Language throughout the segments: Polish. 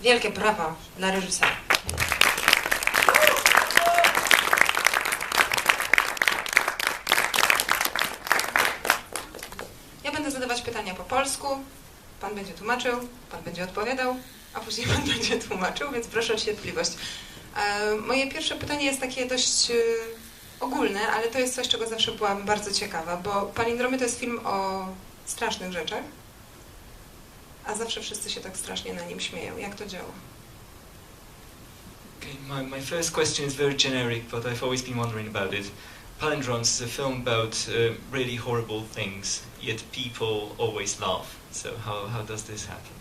Wielkie brawa dla reżysera. Ja będę zadawać pytania po polsku, pan będzie tłumaczył, pan będzie odpowiadał, a później pan będzie tłumaczył, więc proszę o cierpliwość. Moje pierwsze pytanie jest takie dość ogólne, ale to jest coś, czego zawsze byłam bardzo ciekawa, bo Palindromy to jest film o strasznych rzeczach, a zawsze wszyscy się tak strasznie na nim śmieją. Jak to działa? Okay, my first question is very generic, but I've always been wondering about it. Palindromes is a film about really horrible things, yet people always laugh. So how does this happen?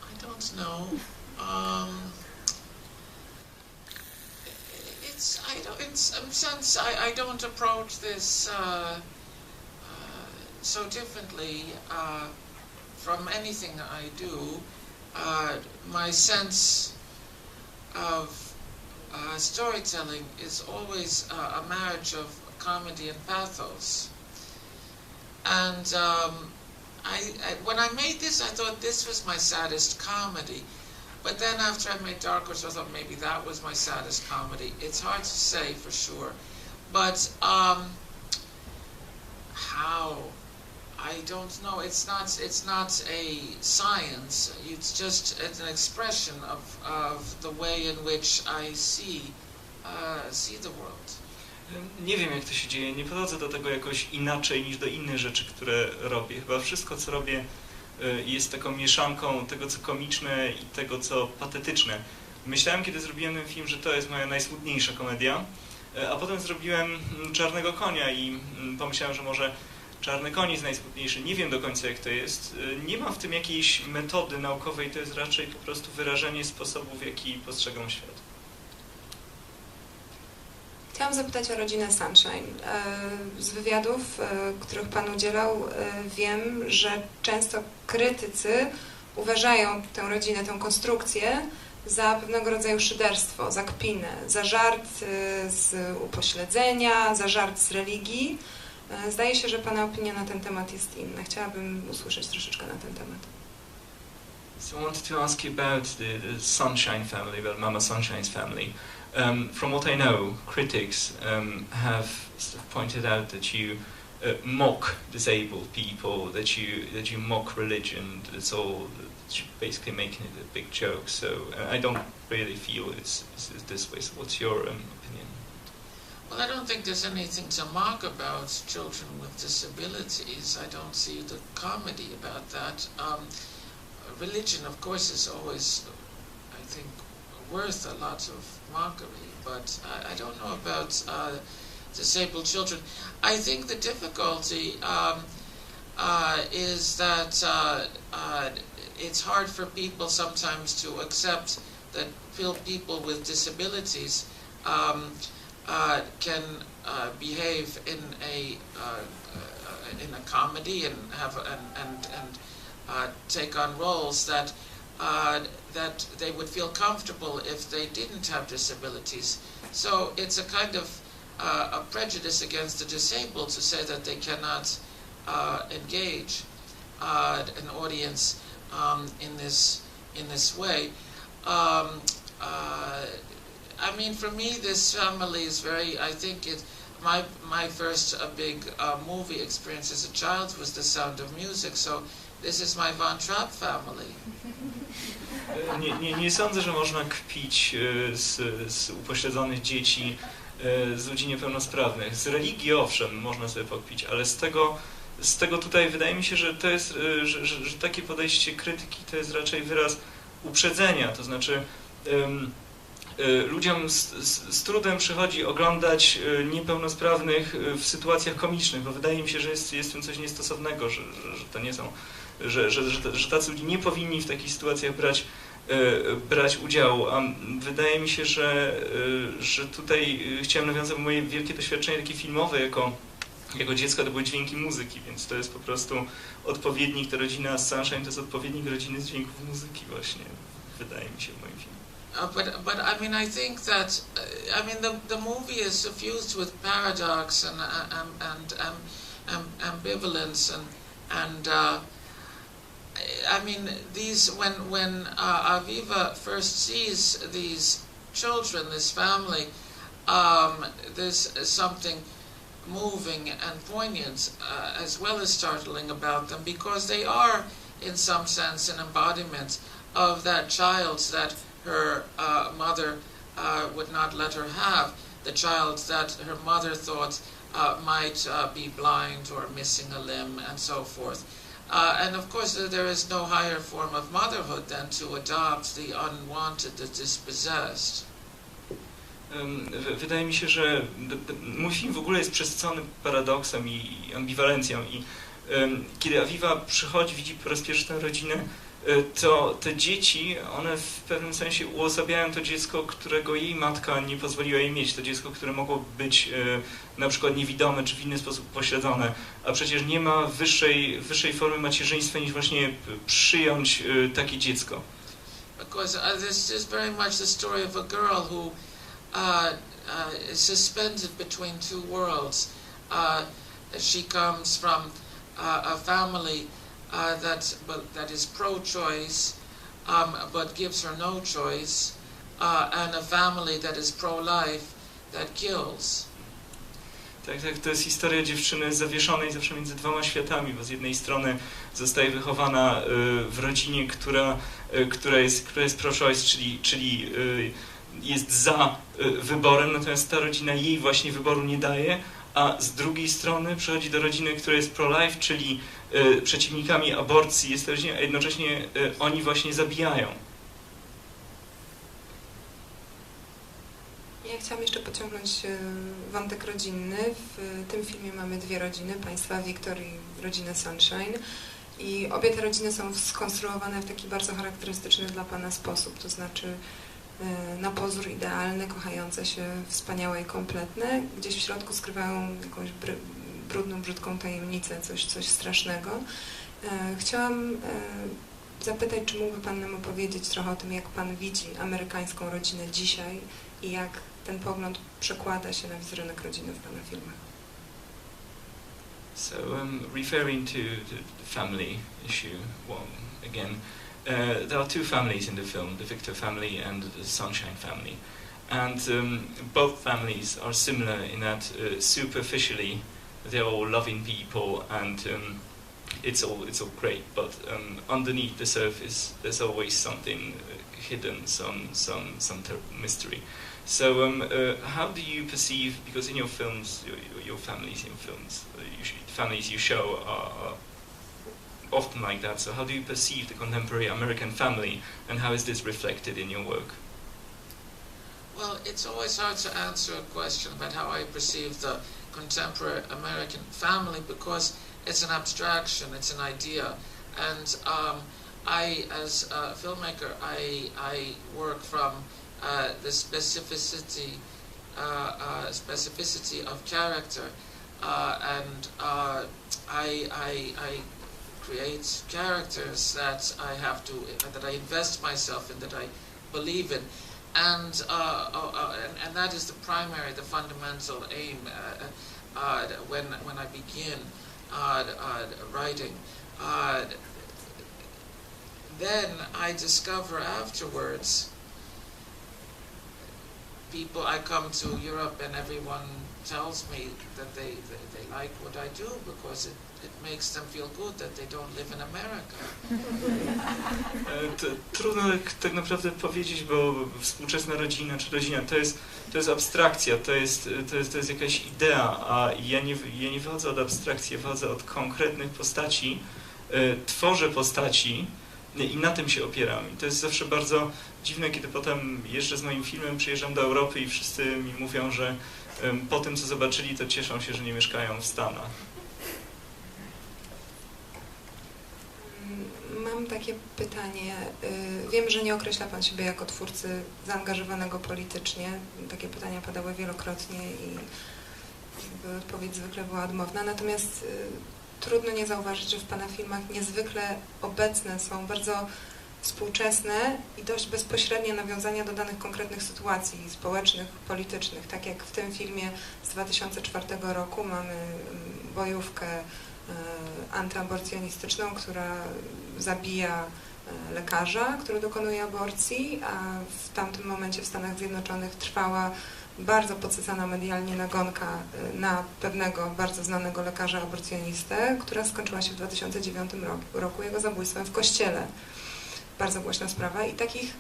I don't know. In some sense, I don't approach this so differently from anything I do. My sense of storytelling is always a marriage of comedy and pathos. And when I made this, I thought this was my saddest comedy. But then after I made Dark Horse, I thought maybe that was my saddest comedy. It's hard to say for sure. But how? I don't know. It's not a science. It's an expression of the way in which I see the world. Nie wiem, jak to się dzieje. Nie podchodzę do tego jakoś inaczej niż do innych rzeczy, które robię. Chyba wszystko, co robię, jest taką mieszanką tego, co komiczne i tego, co patetyczne. Myślałem, kiedy zrobiłem ten film, że to jest moja najsmutniejsza komedia, a potem zrobiłem Czarnego Konia i pomyślałem, że może Czarny Koń jest najsmutniejszy. Nie wiem do końca, jak to jest. Nie ma w tym jakiejś metody naukowej, to jest raczej po prostu wyrażenie sposobu, w jaki postrzegam świat. Chciałam zapytać o rodzinę Sunshine. Z wywiadów, których Pan udzielał, wiem, że często krytycy uważają tę rodzinę, tę konstrukcję za pewnego rodzaju szyderstwo, za kpinę, za żart z upośledzenia, za żart z religii. Zdaje się, że Pana opinia na ten temat jest inna. Chciałabym usłyszeć troszeczkę na ten temat. So I wanted to ask you about the Sunshine family, about Mama Sunshine's family. From what I know, critics have pointed out that you mock disabled people, that you mock religion. It's all that you're basically making it a big joke. So I don't really feel it's this way. So what's your opinion? Well, I don't think there's anything to mock about children with disabilities. I don't see the comedy about that. Religion, of course, is always, I think, worth a lot of mockery, but I don't know about disabled children. I think the difficulty is that it's hard for people sometimes to accept that people with disabilities can behave in a comedy and have take on roles that they would feel comfortable if they didn't have disabilities. So it's a kind of a prejudice against the disabled to say that they cannot engage an audience in this way. I mean, for me, this family is very. I think it. My first big movie experience as a child was The Sound of Music. So this is my Von Trapp family. Nie sądzę, że można kpić z upośledzonych dzieci, z ludzi niepełnosprawnych. Z religii owszem, można sobie pokpić, ale z tego tutaj wydaje mi się, że to jest, że takie podejście krytyki to jest raczej wyraz uprzedzenia, to znaczy ludziom z trudem przychodzi oglądać niepełnosprawnych w sytuacjach komicznych, bo wydaje mi się, że jest w tym coś niestosownego, że to nie są, że tacy ludzie nie powinni w takich sytuacjach brać udziału, a wydaje mi się, że tutaj chciałem nawiązać moje wielkie doświadczenie takie filmowe jako dziecko, to były dźwięki muzyki, więc to jest po prostu odpowiednik, ta rodzina Sunshine to jest odpowiednik rodziny z dźwięków muzyki właśnie, wydaje mi się w moim filmie. But I mean, I think that the movie is suffused with paradox and ambivalence and I mean, when Aviva first sees these children, this family, there's something moving and poignant as well as startling about them, because they are, in some sense, an embodiment of that child that her mother would not let her have, the child that her mother thought might be blind or missing a limb and so forth. And of course there is no higher form of motherhood than to adopt the unwanted, the dispossessed. Wydaje mi się, że mój film w ogóle jest przesycony paradoksem i ambiwalencją i kiedy Aviva przychodzi, widzi po raz pierwszy tę rodzinę, to te dzieci, one w pewnym sensie uosabiają to dziecko, którego jej matka nie pozwoliła jej mieć, to dziecko, które mogło być na przykład niewidome czy w inny sposób pośledzone, a przecież nie ma wyższej formy macierzyństwa niż właśnie przyjąć takie dziecko. Because this is very much the story of a girl who is suspended between two worlds. She comes from a family that is pro-choice, but gives her no choice, and a family that is pro-life, that kills. Tak, to jest historia dziewczyny zawieszonej zawsze między dwoma światami, bo z jednej strony zostaje wychowana w rodzinie, która jest pro-choice, czyli jest za wyborem, natomiast ta rodzina jej właśnie wyboru nie daje, a z drugiej strony przychodzi do rodziny, która jest pro-life, czyli przeciwnikami aborcji jest to rodzina, a jednocześnie oni właśnie zabijają. Ja chciałam jeszcze pociągnąć wątek rodzinny. W tym filmie mamy dwie rodziny, państwa Victor i rodzinę Sunshine. I obie te rodziny są skonstruowane w taki bardzo charakterystyczny dla Pana sposób, to znaczy na pozór idealne, kochające się, wspaniałe i kompletne. Gdzieś w środku skrywają jakąś brudną, brzydką tajemnicę, coś strasznego. Chciałam zapytać, czy mógłby Pan nam opowiedzieć trochę o tym, jak Pan widzi amerykańską rodzinę dzisiaj i jak ten pogląd przekłada się na wizerunek rodziny w Pana filmach. So, referring to the family issue again, there are two families in the film, the Victor family and the Sunshine family. And both families are similar in that superficially they're all loving people and it's all great, but underneath the surface there's always something hidden, some mystery. So how do you perceive, because in your films, your families in films, families you show are often like that, so how do you perceive the contemporary American family and how is this reflected in your work? Well, it's always hard to answer a question about how I perceive the contemporary American family because it's an abstraction, it's an idea, and I, as a filmmaker, I work from the specificity of character, and I create characters that I invest myself in, that I believe in, and that is the primary, the fundamental aim when I begin writing. Then I discover afterwards I come to Europe and everyone tells me that they like what I do because it makes them feel good that they don't live in America. Trudno tak naprawdę powiedzieć, bo współczesna rodzina czy rodzina to jest abstrakcja, to jest jakaś idea, a ja nie wychodzę od abstrakcji, ja wychodzę od konkretnych postaci, tworzę postaci i na tym się opieram. I to jest zawsze bardzo dziwne, kiedy potem jeżdżę z moim filmem, przyjeżdżam do Europy i wszyscy mi mówią, że po tym, co zobaczyli, to cieszą się, że nie mieszkają w Stanach. Mam takie pytanie. Wiem, że nie określa Pan siebie jako twórcy zaangażowanego politycznie. Takie pytania padały wielokrotnie i odpowiedź zwykle była odmowna. Natomiast trudno nie zauważyć, że w Pana filmach niezwykle obecne są bardzo współczesne i dość bezpośrednie nawiązania do danych konkretnych sytuacji społecznych, politycznych. Tak jak w tym filmie z 2004 roku mamy bojówkę antyaborcjonistyczną, która zabija lekarza, który dokonuje aborcji, a w tamtym momencie w Stanach Zjednoczonych trwała bardzo podsycana medialnie nagonka na pewnego bardzo znanego lekarza aborcjonistę, która skończyła się w 2009 roku jego zabójstwem w kościele. Bardzo głośna sprawa i takich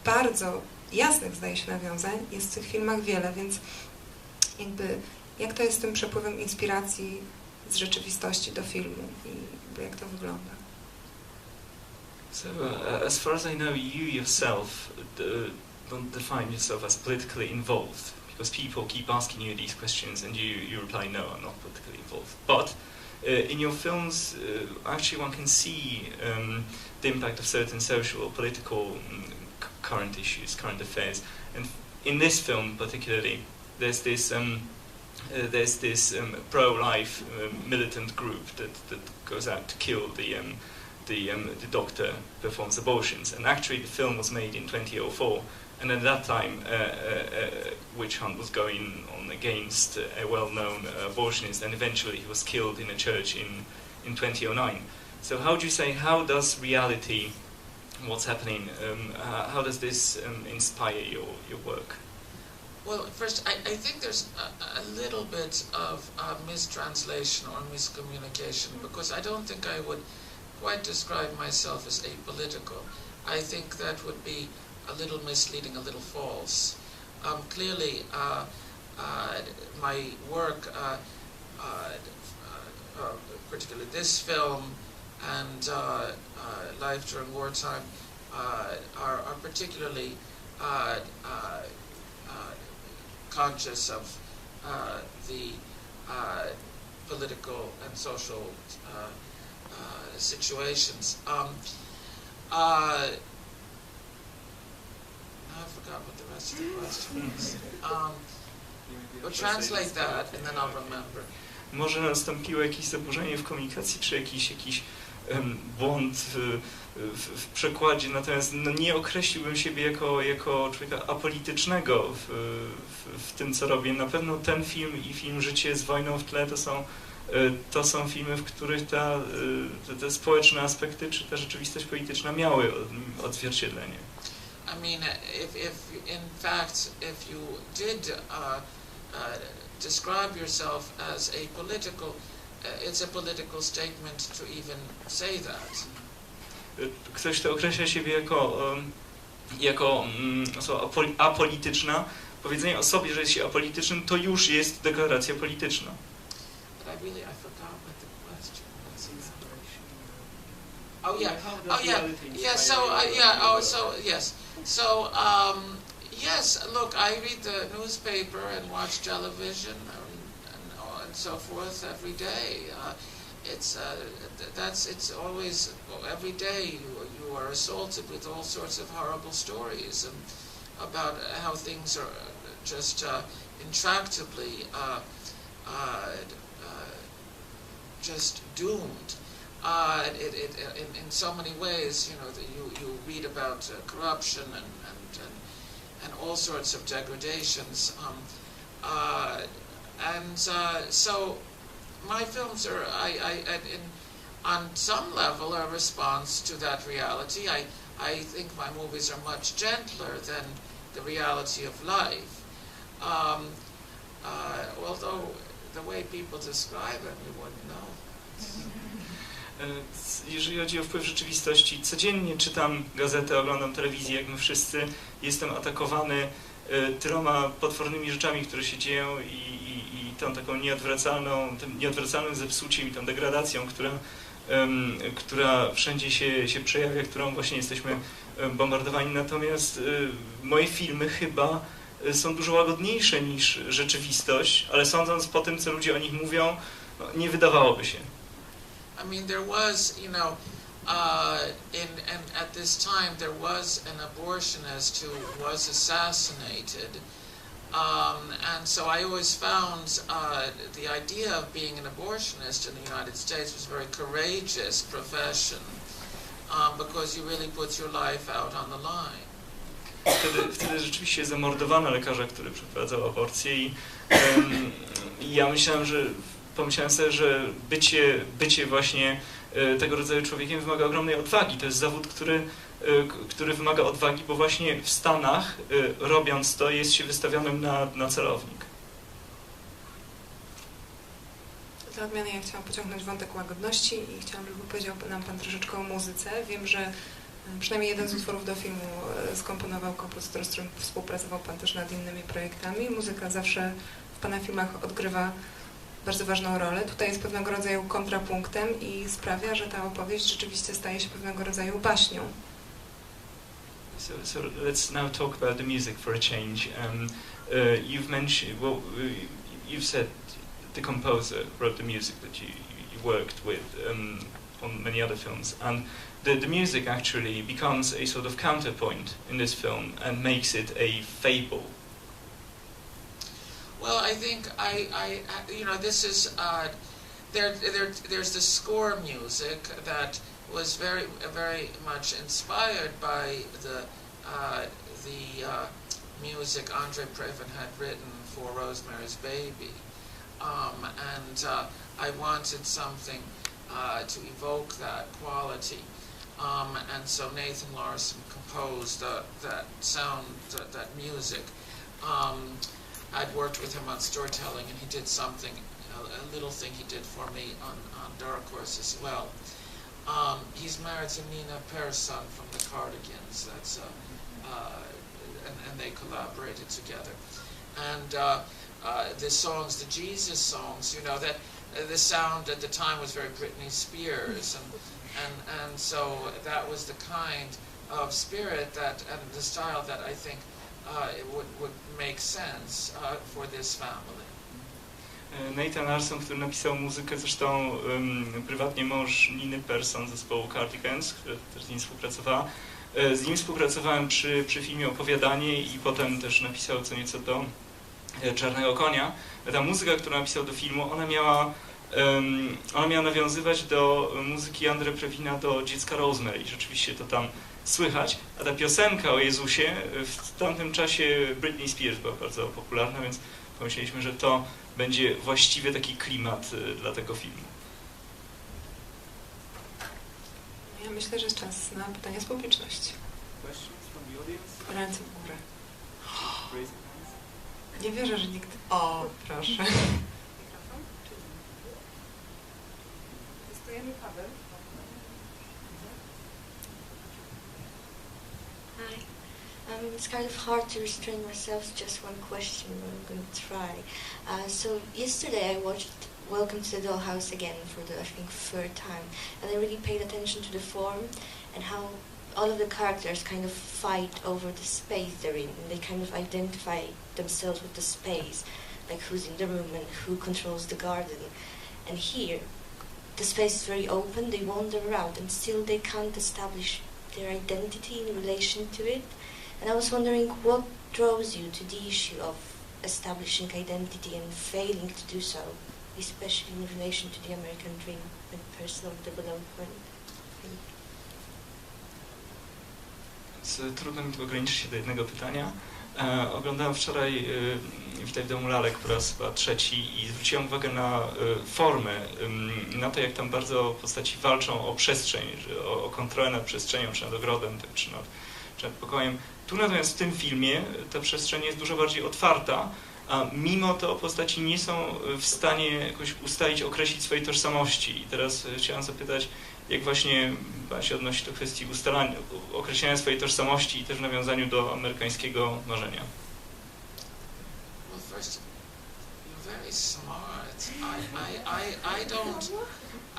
bardzo jasnych, zdaje się, nawiązań jest w tych filmach wiele, więc jakby jak to jest z tym przepływem inspiracji z rzeczywistości do filmu i jak to wygląda? So, as far as I know, you yourself don't define yourself as politically involved, because people keep asking you these questions and you reply, no, I'm not politically involved. But in your films, actually one can see the impact of certain social, political, current issues, current affairs. And in this film particularly, there's this pro-life militant group that goes out to kill the doctor who performs abortions. And actually the film was made in 2004, and at that time a witch hunt was going on against a well-known abortionist, and eventually he was killed in a church in 2009. So how do you say, how does reality, what's happening, how does this inspire your work? Well, first, I think there's a little bit of mistranslation or miscommunication, because I don't think I would quite describe myself as apolitical. I think that would be a little misleading, a little false. Clearly, my work, particularly this film and Life During Wartime, are particularly conscious of the political and social situations. I forgot what the rest of the question is. We'll translate that and then I'll remember. Może nastąpiło jakieś zaburzenie w komunikacji, czy jakiś błąd w przekładzie, natomiast no, nie określiłbym siebie jako człowieka apolitycznego w tym, co robię. Na pewno ten film i film Życie z wojną w tle to są filmy, w których te społeczne aspekty, czy ta rzeczywistość polityczna miały odzwierciedlenie. I mean, if in fact, if you did describe yourself as apolitical, it's a political statement to even say that. Ktoś, kto określa siebie jako osoba apolityczna, powiedzenie o sobie, że jest się apolitycznym, to już jest deklaracja polityczna. But I forgot what the question was. Oh yeah. Oh yeah. Yeah. So yeah. Oh, so yes. So yes. Look, I read the newspaper and watch television and so forth every day. It's always every day you are assaulted with all sorts of horrible stories about how things are just intractably just doomed. In so many ways, you know, that you read about corruption and all sorts of degradations, so my films are, on some level, a response to that reality. I think my movies are much gentler than the reality of life, although the way people describe it, we wouldn't know. Jeżeli chodzi o wpływ rzeczywistości, codziennie czytam gazetę, oglądam telewizję, jak my wszyscy. Jestem atakowany tyloma potwornymi rzeczami, które się dzieją i tą taką tym nieodwracalnym zepsuciem i tą degradacją, która wszędzie się przejawia, którą właśnie jesteśmy bombardowani. Natomiast moje filmy chyba są dużo łagodniejsze niż rzeczywistość, ale sądząc po tym, co ludzie o nich mówią, no, nie wydawałoby się. I mean, there was, you know, at this time there was an abortionist who was assassinated, and so I always found the idea of being an abortionist in the United States was a very courageous profession, because you really put your life out on the line. Wtedy rzeczywiście zamordowano lekarza, który przeprowadzał aborcję i ja myślałem, że pomyślałem sobie, że bycie właśnie tego rodzaju człowiekiem wymaga ogromnej odwagi. To jest zawód, który wymaga odwagi, bo właśnie w Stanach, robiąc to, jest się wystawionym na celownik. Dla odmiany ja chciałam pociągnąć wątek łagodności i chciałam, żeby powiedział nam Pan troszeczkę o muzyce. Wiem, że przynajmniej jeden z utworów do filmu skomponował kompozytor, z którym współpracował Pan też nad innymi projektami. Muzyka zawsze w Pana filmach odgrywa bardzo ważną rolę. Tutaj jest pewnego rodzaju kontrapunktem i sprawia, że ta opowieść rzeczywiście staje się pewnego rodzaju baśnią. So let's now talk about the music for a change. You've mentioned, well, you've said the composer wrote the music that you worked with on many other films, and the music actually becomes a sort of counterpoint in this film and makes it a fable. Well, I think you know, this is there's the score music that was very much inspired by the music Andre Previn had written for Rosemary's Baby, and I wanted something to evoke that quality, and so Nathan Larson composed that sound, that music. I'd worked with him on storytelling, and he did something, a little thing he did for me on Dark Horse as well. He's married to Nina Persson from the Cardigans. That's and they collaborated together. And the songs, the Jesus songs, you know, that the sound at the time was very Britney Spears, and so that was the kind of spirit that and the style that I think it would make sense for this family. Nathan Larson, który napisał muzykę, zresztą prywatnie mąż Niny Persson z zespołu Cardigans, która też z nim współpracowała. Z nim współpracowałem przy filmie Opowiadanie i potem też napisał co nieco do Czarnego Konia. Ta muzyka, którą napisał do filmu, ona miała nawiązywać do muzyki Andre Previna do Dziecka Rosemary. Rzeczywiście to tam słychać, a ta piosenka o Jezusie w tamtym czasie Britney Spears była bardzo popularna, więc pomyśleliśmy, że to będzie właściwie taki klimat dla tego filmu. Ja myślę, że czas na pytania z publiczności. Ręce w górę. Nie wierzę, że nikt... O, proszę. Testujemy kabel. Hi. It's kind of hard to restrain myself to just one question, but I'm going to try. So yesterday I watched Welcome to the Dollhouse again for the, I think, third time, and I really paid attention to the form and how all of the characters kind of fight over the space they're in, and they kind of identify themselves with the space, like who's in the room and who controls the garden. And here, the space is very open, they wander around, and still they can't establish their identity in relation to it. And I was wondering what draws you to the issue of establishing identity and failing to do so, especially in relation to the American dream and personal development. Trudno mi tu ograniczyć się do jednego pytania. Oglądałem wczoraj Witaj w domu lalek po raz chyba trzeci i zwróciłem uwagę na formę, na to, jak tam bardzo postaci walczą o przestrzeń, o kontrolę nad przestrzenią, czy nad ogrodem, czy nad pokojem. Tu natomiast w tym filmie ta przestrzeń jest dużo bardziej otwarta, a mimo to postaci nie są w stanie jakoś ustalić, określić swojej tożsamości. I teraz chciałem zapytać, jak właśnie Pan się odnosi do kwestii ustalania, określenia swojej tożsamości i też w nawiązaniu do amerykańskiego marzenia. Well, first, you're very smart. I don't.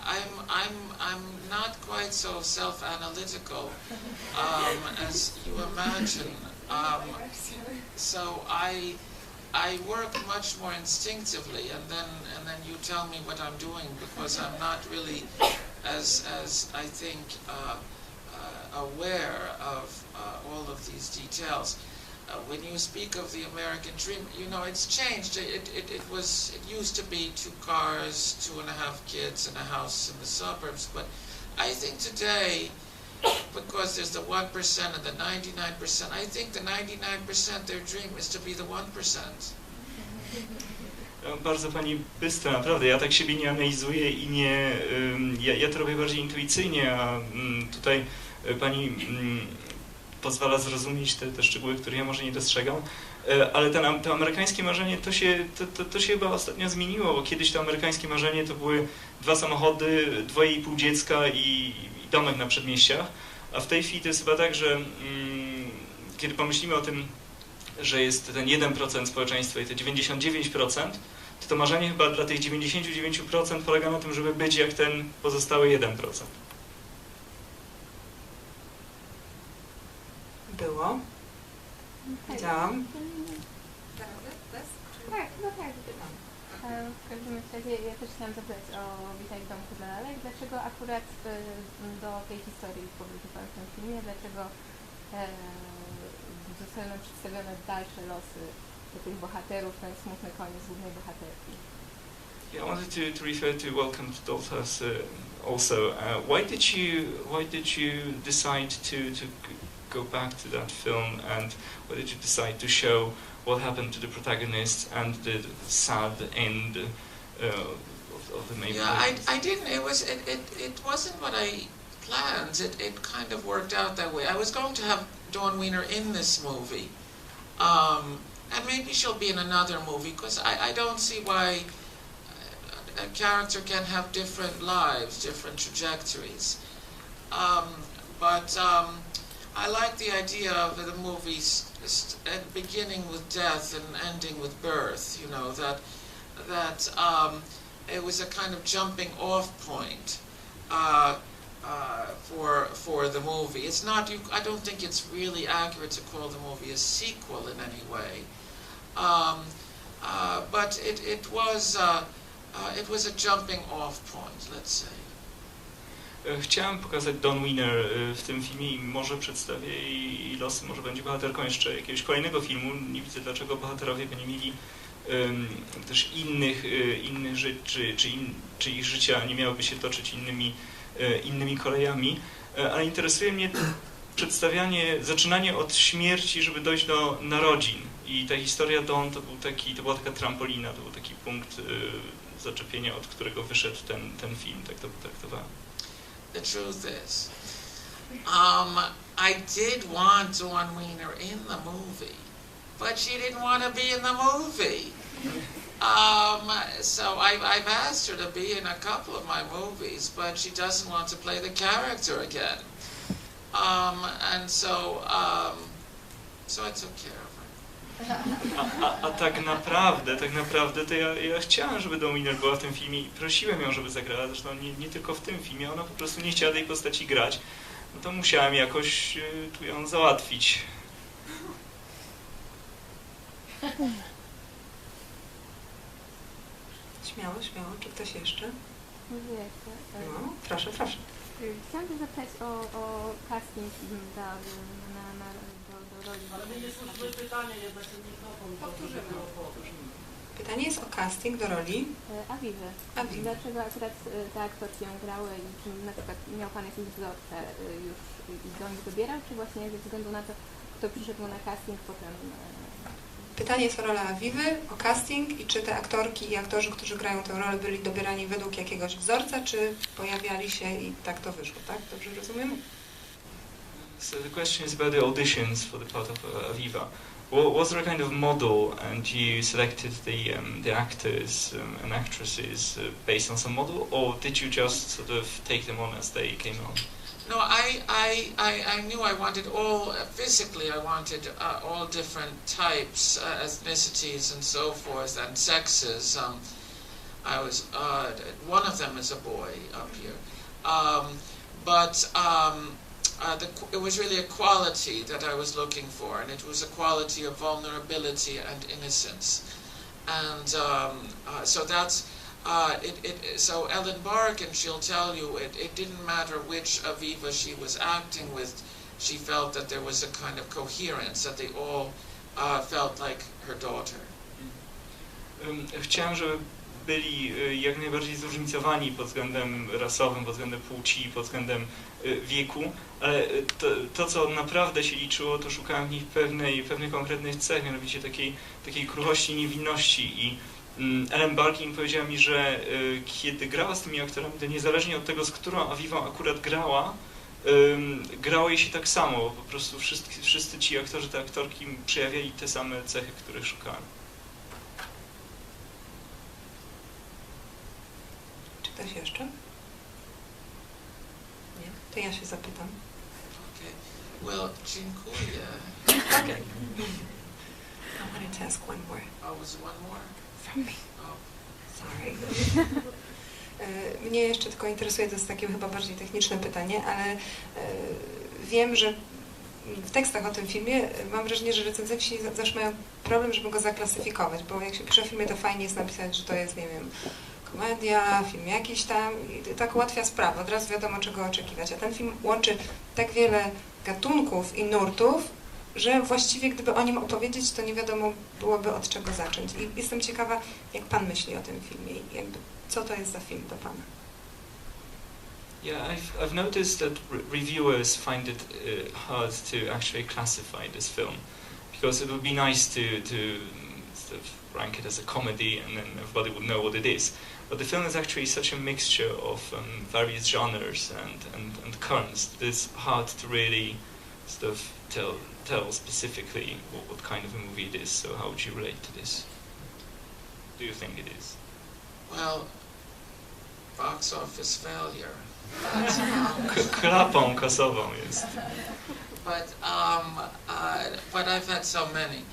I'm not quite so self-analytical as you imagine. So I work much more instinctively, and then you tell me what I'm doing, because I'm not really as I think aware of all of these details. When you speak of the American dream, you know, it's changed. It used to be 2 cars, 2.5 kids, and a house in the suburbs. But I think today, because there's the 1% and the 99%, I think the 99% their dream is to be the 1%. Bardzo pani bystra, naprawdę. Ja tak siebie nie analizuję i nie... Ja to robię bardziej intuicyjnie, a tutaj pani pozwala zrozumieć te szczegóły, które ja może nie dostrzegam. Ale to amerykańskie marzenie to się chyba ostatnio zmieniło, bo kiedyś to amerykańskie marzenie to były 2 samochody, 2,5 dziecka i domek na przedmieściach. A w tej chwili to jest chyba tak, że kiedy pomyślimy o tym, że jest ten 1% społeczeństwa i te 99%, to marzenie chyba dla tych 99% polega na tym, żeby być jak ten pozostały 1%. Było. Widziałam. Tak, no tak, pytam. W każdym razie ja też chciałam zapytać o Witaj w domku dla lalek. Dlaczego akurat do tej historii powrócił Pan w tym filmie? Dlaczego zostały nam przedstawione dalsze losy tych bohaterów, ten smutny koniec głównej bohaterki? Yeah, I wanted to refer to Welcome to Doll's House also. Why did you decide to go back to that film, and why did you decide to show what happened to the protagonist and the sad end of the main? Yeah, I didn't. It wasn't what I planned. It kind of worked out that way. I was going to have Dawn Wiener in this movie, and maybe she'll be in another movie, because I don't see why a character can have different lives, different trajectories. But I like the idea of the movies beginning with death and ending with birth. You know, that it was a kind of jumping off point for the movie. It's not. I don't think it's really accurate to call the movie a sequel in any way. But it was a jumping off point, let's say. Chciałem pokazać Dawn Wiener w tym filmie i może przedstawię jej losy, może będzie bohaterką jeszcze jakiegoś kolejnego filmu. Nie widzę, dlaczego bohaterowie by nie mieli też innych rzeczy, czy ich życia nie miałyby się toczyć innymi kolejami. Ale interesuje mnie zaczynanie od śmierci, żeby dojść do narodzin. I ta historia Dawn to była taka trampolina, to był taki punkt zaczepienia, od którego wyszedł ten film, tak to traktowałem. The truth is, I did want Dawn Wiener in the movie, but she didn't want to be in the movie. So I've asked her to be in a couple of my movies, but she doesn't want to play the character again. And so I took care of her. A tak naprawdę to ja chciałem, żeby Dawn Wiener była w tym filmie i prosiłem ją, żeby zagrała, zresztą nie tylko w tym filmie, ona po prostu nie chciała tej postaci grać, no to musiałem jakoś tu ją załatwić. Śmiało, czy ktoś jeszcze? No, proszę. Chciałam też zapytać o casting do roli. Ale my nie słyszymy pytania, jednak Powtórzymy. Pytanie jest o casting do roli Awiwy. Dlaczego akurat te aktorki ją grały i czy na przykład miał Pan jakiś wzorce już i do nich dobierał, czy właśnie ze względu na to, kto przyszedł na casting potem... Pytanie jest o rolę Awiwy, o casting i czy te aktorki i aktorzy, którzy grają tę rolę, byli dobierani według jakiegoś wzorca, czy pojawiali się i tak to wyszło, tak? Dobrze rozumiem? So the question is about the auditions for the part of Aviva. Was there a kind of model, and you selected the actors and actresses based on some model, or did you just sort of take them on as they came on? No, I knew I wanted physically I wanted all different types, ethnicities and so forth, and sexes. I was, one of them is a boy up here. It was really a quality that I was looking for, and it was a quality of vulnerability and innocence. And so that's, so Ellen Barkin, she'll tell you, it didn't matter which Aviva she was acting with, she felt that there was a kind of coherence, that they all felt like her daughter. Chciałem, żeby byli jak najbardziej zróżnicowani pod względem rasowym, pod względem płci, pod względem wieku, ale to co naprawdę się liczyło, to szukałem w nich pewnej konkretnej cechy, mianowicie takiej kruchości, niewinności i Ellen Barkin powiedziała mi, że kiedy grała z tymi aktorami, to niezależnie od tego, z którą Awiwą akurat grała, grało jej się tak samo. Po prostu wszyscy ci aktorzy, te aktorki przejawiali te same cechy, których szukałem. Czy ktoś jeszcze? Nie? To ja się zapytam. Okay. Well, dziękuję. Okay. I wanted to ask one more. Oh, was one more? From me. Oh. Sorry. Mnie jeszcze tylko interesuje, to jest takie chyba bardziej techniczne pytanie, ale wiem, że w tekstach o tym filmie mam wrażenie, że recenzenci zawsze mają problem, żeby go zaklasyfikować, bo jak się pisze o filmie, to fajnie jest napisać, że to jest, nie wiem, komedia, film jakiś tam i tak ułatwia sprawę, od razu wiadomo, czego oczekiwać. A ten film łączy tak wiele gatunków i nurtów, że właściwie gdyby o nim opowiedzieć, to nie wiadomo byłoby od czego zacząć. I jestem ciekawa, jak Pan myśli o tym filmie i jakby, co to jest za film dla Pana. Yeah, I've noticed that reviewers find it hard to actually classify this film, because it would be nice to sort of rank it as a comedy and then everybody would know what it is. But the film is actually such a mixture of various genres and currents that it's hard to really sort of tell specifically what kind of a movie it is. So how would you relate to this? Do you think it is? Well, box office failure. Klapą kasową jest. But I've had so many.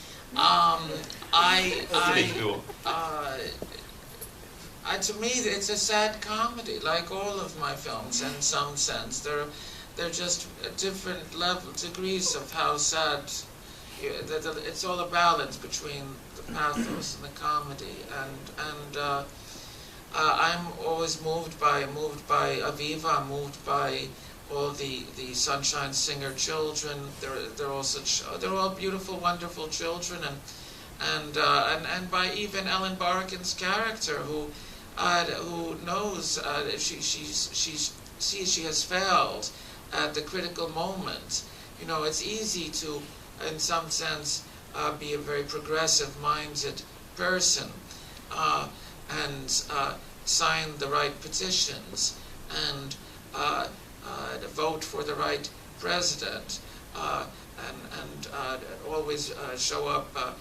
To me, it's a sad comedy, like all of my films. In some sense, they're just different degrees of how sad. It's all a balance between the pathos and the comedy, and I'm always moved by Aviva, moved by all the Sunshine Singer children. They're all beautiful, wonderful children, and by even Ellen Barkin's character, who knows she sees she has failed at the critical moment. You know, it's easy to, in some sense, be a very progressive-minded person. And sign the right petitions and vote for the right president and always show up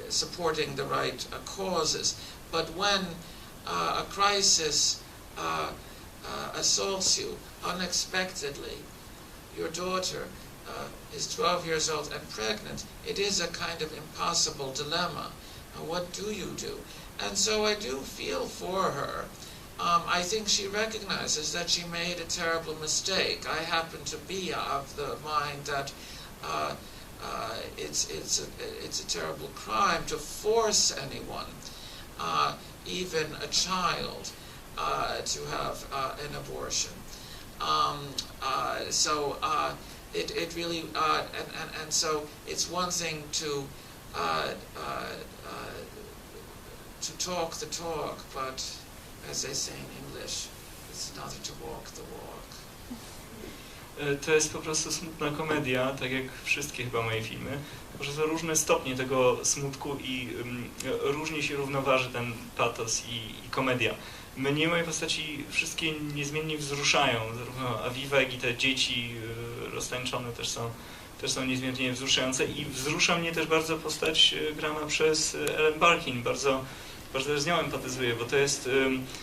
supporting the right causes. But when a crisis assaults you unexpectedly, your daughter is 12 years old and pregnant, it is a kind of impossible dilemma. What do you do? And so I do feel for her. I think she recognizes that she made a terrible mistake. I happen to be of the mind that it's a terrible crime to force anyone, even a child, to have an abortion. It really and so it's one thing to talk the talk, but as they say in English, it's another to walk the walk. To jest po prostu smutna komedia, tak jak wszystkie chyba moje filmy. Może są różne stopnie tego smutku i różnie się równoważy ten patos i komedia. Mnie moje postaci wszystkie niezmiennie wzruszają, zarówno Aviva, jak i te dzieci roztańczone też są niezmiernie wzruszające i wzrusza mnie też bardzo postać grana przez Ellen Barkin. Bardzo też z nią empatyzuję, bo to jest